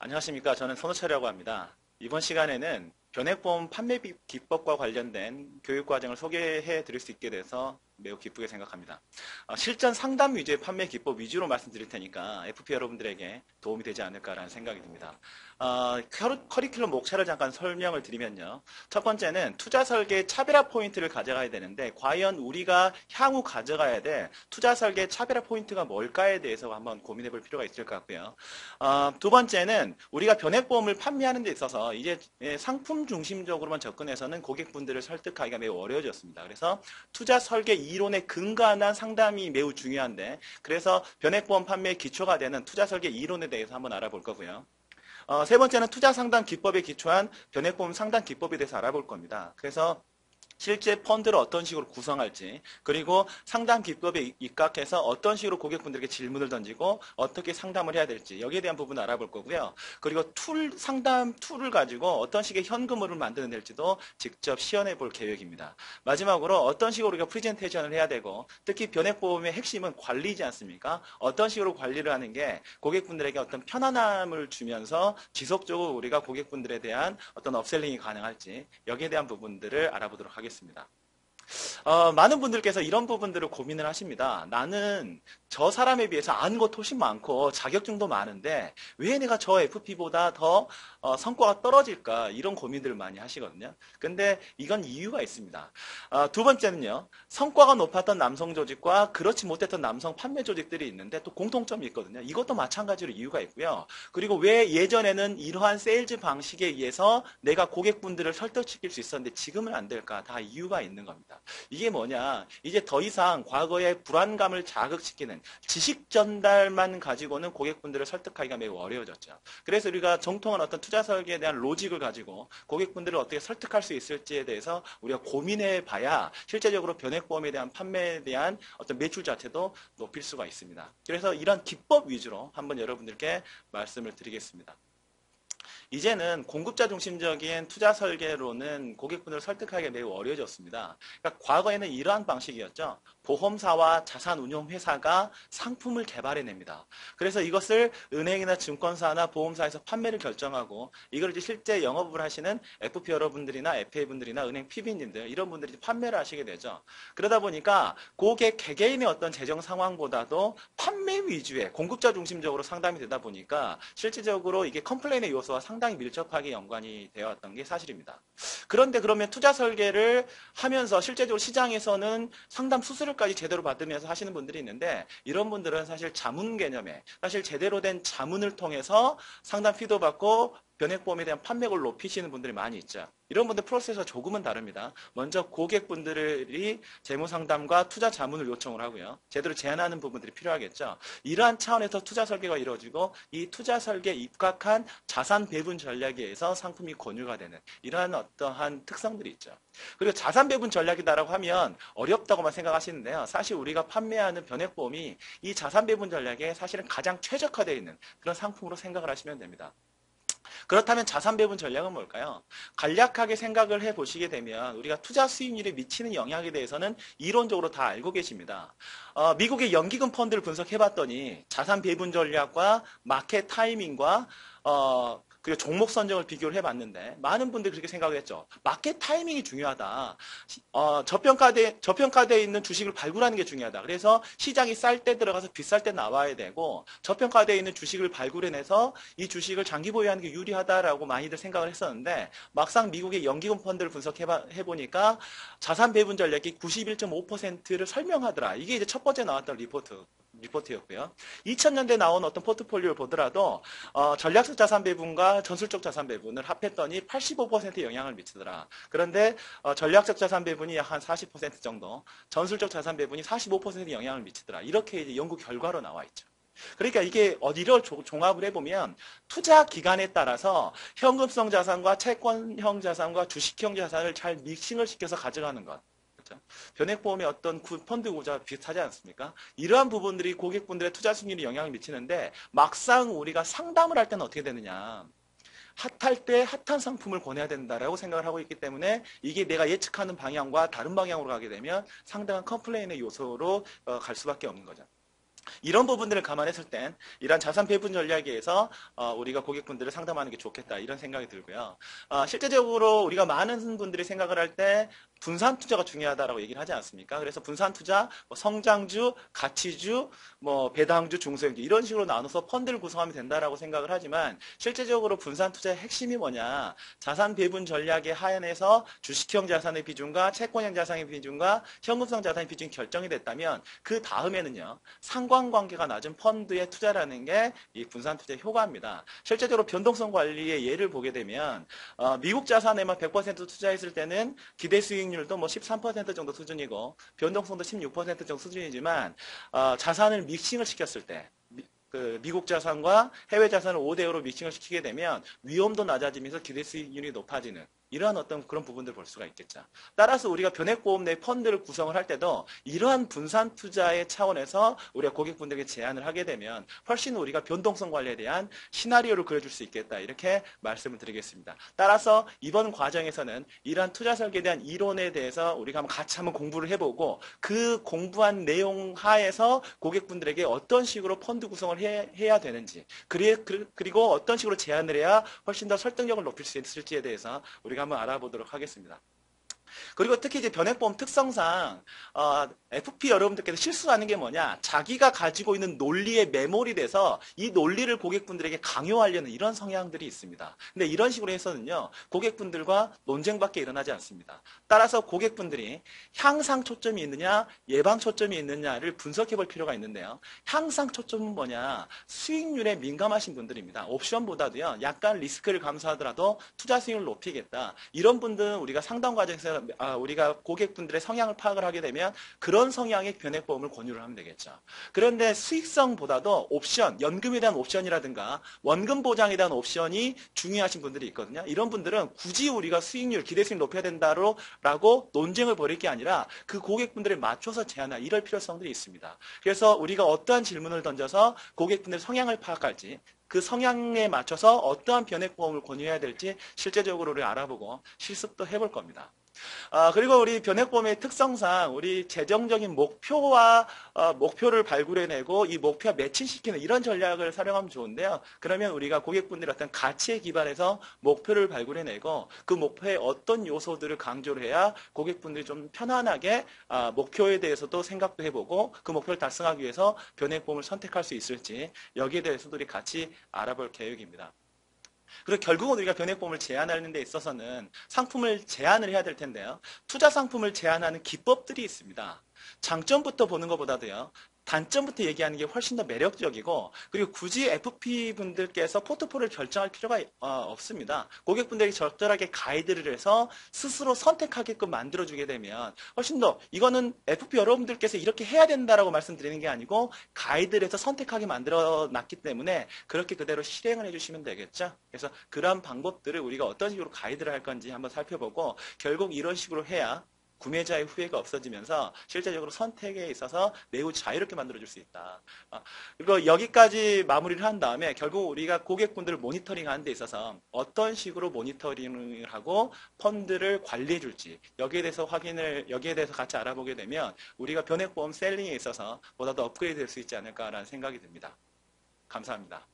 안녕하십니까. 저는 손호철이라고 합니다. 이번 시간에는 변액보험 판매 기법과 관련된 교육과정을 소개해 드릴 수 있게 돼서 매우 기쁘게 생각합니다. 실전 상담 위주의 판매 기법 위주로 말씀드릴 테니까 FP 여러분들에게 도움이 되지 않을까라는 생각이 듭니다. 커리큘럼 목차를 잠깐 설명을 드리면요. 첫 번째는 투자 설계 차별화 포인트를 가져가야 되는데 과연 우리가 향후 가져가야 될 투자 설계 차별화 포인트가 뭘까에 대해서 한번 고민해 볼 필요가 있을 것 같고요. 두 번째는 우리가 변액보험을 판매하는 데 있어서 이제 상품 중심적으로만 접근해서는 고객분들을 설득하기가 매우 어려워졌습니다. 그래서 투자 설계 이론에 근거한 상담이 매우 중요한데 그래서 변액보험 판매의 기초가 되는 투자 설계 이론에 대해서 한번 알아볼 거고요. 세 번째는 투자 상담 기법에 기초한 변액보험 상담 기법에 대해서 알아볼 겁니다. 그래서 실제 펀드를 어떤 식으로 구성할지, 그리고 상담 기법에 입각해서 어떤 식으로 고객분들에게 질문을 던지고 어떻게 상담을 해야 될지 여기에 대한 부분을 알아볼 거고요. 그리고 상담 툴을 가지고 어떤 식의 현금흐름을 만드는 될지도 직접 시연해 볼 계획입니다. 마지막으로 어떤 식으로 우리가 프레젠테이션을 해야 되고 특히 변액보험의 핵심은 관리지 않습니까? 어떤 식으로 관리를 하는 게 고객분들에게 어떤 편안함을 주면서 지속적으로 우리가 고객분들에 대한 어떤 업셀링이 가능할지 여기에 대한 부분들을 알아보도록 하겠습니다. 많은 분들께서 이런 부분들을 고민을 하십니다. 나는 저 사람에 비해서 아는 것도 훨씬 많고 자격증도 많은데 왜 내가 저 FP보다 더 성과가 떨어질까 이런 고민들을 많이 하시거든요. 근데 이건 이유가 있습니다. 두 번째는요. 성과가 높았던 남성 조직과 그렇지 못했던 남성 판매 조직들이 있는데 또 공통점이 있거든요. 이것도 마찬가지로 이유가 있고요. 그리고 왜 예전에는 이러한 세일즈 방식에 의해서 내가 고객분들을 설득시킬 수 있었는데 지금은 안 될까? 다 이유가 있는 겁니다. 이게 뭐냐? 이제 더 이상 과거의 불안감을 자극시키는 지식 전달만 가지고는 고객분들을 설득하기가 매우 어려워졌죠. 그래서 우리가 정통한 어떤 투자 설계에 대한 로직을 가지고 고객분들을 어떻게 설득할 수 있을지에 대해서 우리가 고민해 봐야 실제적으로 변액보험에 대한 판매에 대한 어떤 매출 자체도 높일 수가 있습니다. 그래서 이런 기법 위주로 한번 여러분들께 말씀을 드리겠습니다. 이제는 공급자 중심적인 투자 설계로는 고객분들을 설득하기가 매우 어려워졌습니다. 그러니까 과거에는 이러한 방식이었죠. 보험사와 자산운용회사가 상품을 개발해냅니다. 그래서 이것을 은행이나 증권사나 보험사에서 판매를 결정하고 이걸 이제 실제 영업을 하시는 FP 여러분들이나 FA분들이나 은행 PB님들 이런 분들이 판매를 하시게 되죠. 그러다 보니까 고객 개개인의 어떤 재정 상황보다도 판매 위주의 공급자 중심적으로 상담이 되다 보니까 실질적으로 이게 컴플레인의 요소와 상당히 밀접하게 연관이 되어 왔던 게 사실입니다. 그런데 그러면 투자 설계를 하면서 실제적으로 시장에서는 상담 수수료까지 제대로 받으면서 하시는 분들이 있는데 이런 분들은 사실 자문 개념에 사실 제대로 된 자문을 통해서 상담 피도 받고 변액보험에 대한 판매를 높이시는 분들이 많이 있죠. 이런 분들 프로세스가 조금은 다릅니다. 먼저 고객분들이 재무상담과 투자 자문을 요청을 하고요. 제대로 제안하는 부분들이 필요하겠죠. 이러한 차원에서 투자 설계가 이루어지고 이 투자 설계에 입각한 자산 배분 전략에 의해서 상품이 권유가 되는 이러한 어떠한 특성들이 있죠. 그리고 자산 배분 전략이다라고 하면 어렵다고만 생각하시는데요. 사실 우리가 판매하는 변액보험이 이 자산 배분 전략에 사실은 가장 최적화되어 있는 그런 상품으로 생각을 하시면 됩니다. 그렇다면 자산 배분 전략은 뭘까요? 간략하게 생각을 해보시게 되면 우리가 투자 수익률에 미치는 영향에 대해서는 이론적으로 다 알고 계십니다. 미국의 연기금 펀드를 분석해봤더니 자산 배분 전략과 마켓 타이밍과 그리고 종목 선정을 비교를 해봤는데 많은 분들이 그렇게 생각을 했죠. 마켓 타이밍이 중요하다. 저평가되어 있는 주식을 발굴하는 게 중요하다. 그래서 시장이 쌀 때 들어가서 비쌀 때 나와야 되고 저평가되어 있는 주식을 발굴해내서 이 주식을 장기 보유하는 게 유리하다라고 많이들 생각을 했었는데 막상 미국의 연기금 펀드를 분석해보니까 자산 배분 전략이 91.5%를 설명하더라. 이게 이제 첫 번째 나왔던 리포트였고요. 2000년대 나온 어떤 포트폴리오를 보더라도 전략적 자산 배분과 전술적 자산 배분을 합했더니 85%의 영향을 미치더라. 그런데 전략적 자산 배분이 약 한 40% 정도, 전술적 자산 배분이 45%의 영향을 미치더라. 이렇게 이제 연구 결과로 나와 있죠. 그러니까 이게 이걸 종합을 해보면 투자 기간에 따라서 현금성 자산과 채권형 자산과 주식형 자산을 잘 믹싱을 시켜서 가져가는 것. 변액보험의 어떤 펀드 구조와 비슷하지 않습니까? 이러한 부분들이 고객분들의 투자 수익률에 영향을 미치는데 막상 우리가 상담을 할 때는 어떻게 되느냐. 핫할 때 핫한 상품을 권해야 된다라고 생각을 하고 있기 때문에 이게 내가 예측하는 방향과 다른 방향으로 가게 되면 상당한 컴플레인의 요소로 갈 수밖에 없는 거죠. 이런 부분들을 감안했을 땐 이러한 자산 배분 전략에서 우리가 고객분들을 상담하는 게 좋겠다 이런 생각이 들고요. 실제적으로 우리가 많은 분들이 생각을 할 때 분산 투자가 중요하다라고 얘기를 하지 않습니까? 그래서 분산 투자, 뭐 성장주, 가치주, 뭐 배당주, 중소형주 이런 식으로 나눠서 펀드를 구성하면 된다라고 생각을 하지만 실제적으로 분산 투자의 핵심이 뭐냐? 자산 배분 전략에 하연해서 주식형 자산의 비중과 채권형 자산의 비중과 현금성 자산의 비중이 결정이 됐다면 그 다음에는요. 상관관계가 낮은 펀드에 투자라는 게 이 분산 투자의 효과입니다. 실제적으로 변동성 관리의 예를 보게 되면 미국 자산에만 100% 투자했을 때는 기대 수익률도 뭐 13% 정도 수준이고 변동성도 16% 정도 수준이지만 자산을 믹싱을 시켰을 때 미국 자산과 해외 자산을 5대5로 믹싱을 시키게 되면 위험도 낮아지면서 기대 수익률이 높아지는 이러한 어떤 그런 부분들을 볼 수가 있겠죠. 따라서 우리가 변액보험 내 펀드를 구성을 할 때도 이러한 분산 투자의 차원에서 우리가 고객분들에게 제안을 하게 되면 훨씬 우리가 변동성 관리에 대한 시나리오를 그려줄 수 있겠다. 이렇게 말씀을 드리겠습니다. 따라서 이번 과정에서는 이러한 투자 설계에 대한 이론에 대해서 우리가 한번 공부를 해보고 그 공부한 내용 하에서 고객분들에게 어떤 식으로 펀드 구성을 해야 되는지 그리고 어떤 식으로 제안을 해야 훨씬 더 설득력을 높일 수 있을지에 대해서 우리가 한번 알아보도록 하겠습니다. 그리고 특히 이제 변액보험 특성상 FP 여러분들께서 실수하는 게 뭐냐? 자기가 가지고 있는 논리에 매몰이 돼서 이 논리를 고객분들에게 강요하려는 이런 성향들이 있습니다. 근데 이런 식으로 해서는요. 고객분들과 논쟁밖에 일어나지 않습니다. 따라서 고객분들이 향상 초점이 있느냐, 예방 초점이 있느냐를 분석해 볼 필요가 있는데요. 향상 초점은 뭐냐? 수익률에 민감하신 분들입니다. 옵션보다도요. 약간 리스크를 감수하더라도 투자 수익률을 높이겠다. 이런 분들은 우리가 상담 과정에서 우리가 고객분들의 성향을 파악을 하게 되면 그런 성향의 변액보험을 권유를 하면 되겠죠. 그런데 수익성보다도 옵션, 연금에 대한 옵션이라든가 원금 보장에 대한 옵션이 중요하신 분들이 있거든요. 이런 분들은 굳이 우리가 수익률, 기대 수익 높여야 된다라고 논쟁을 벌일 게 아니라 그 고객분들에 맞춰서 제안할 이럴 필요성들이 있습니다. 그래서 우리가 어떠한 질문을 던져서 고객분들의 성향을 파악할지 그 성향에 맞춰서 어떠한 변액보험을 권유해야 될지 실제적으로 우리 알아보고 실습도 해볼 겁니다. 그리고 우리 변액보험의 특성상 우리 재정적인 목표를 발굴해내고 이 목표와 매칭시키는 이런 전략을 사용하면 좋은데요. 그러면 우리가 고객분들의 어떤 가치에 기반해서 목표를 발굴해내고 그 목표에 어떤 요소들을 강조를 해야 고객분들이 좀 편안하게 목표에 대해서도 생각도 해보고 그 목표를 달성하기 위해서 변액보험을 선택할 수 있을지 여기에 대해서도 우리 같이 알아볼 계획입니다. 그리고 결국은 우리가 변액보험을 제안하는 데 있어서는 상품을 제안을 해야 될 텐데요. 투자 상품을 제안하는 기법들이 있습니다. 장점부터 보는 것보다도요. 단점부터 얘기하는 게 훨씬 더 매력적이고 그리고 굳이 FP분들께서 포트폴리오를 결정할 필요가 없습니다. 고객분들에게 적절하게 가이드를 해서 스스로 선택하게끔 만들어주게 되면 훨씬 더 이거는 FP 여러분들께서 이렇게 해야 된다라고 말씀드리는 게 아니고 가이드를 해서 선택하게 만들어놨기 때문에 그렇게 그대로 실행을 해주시면 되겠죠. 그래서 그런 방법들을 우리가 어떤 식으로 가이드를 할 건지 한번 살펴보고 결국 이런 식으로 해야 구매자의 후회가 없어지면서 실제적으로 선택에 있어서 매우 자유롭게 만들어줄 수 있다. 그리고 여기까지 마무리를 한 다음에 결국 우리가 고객분들을 모니터링하는 데 있어서 어떤 식으로 모니터링을 하고 펀드를 관리해 줄지 여기에 대해서 같이 알아보게 되면 우리가 변액보험 셀링에 있어서 보다 더 업그레이드 될 수 있지 않을까라는 생각이 듭니다. 감사합니다.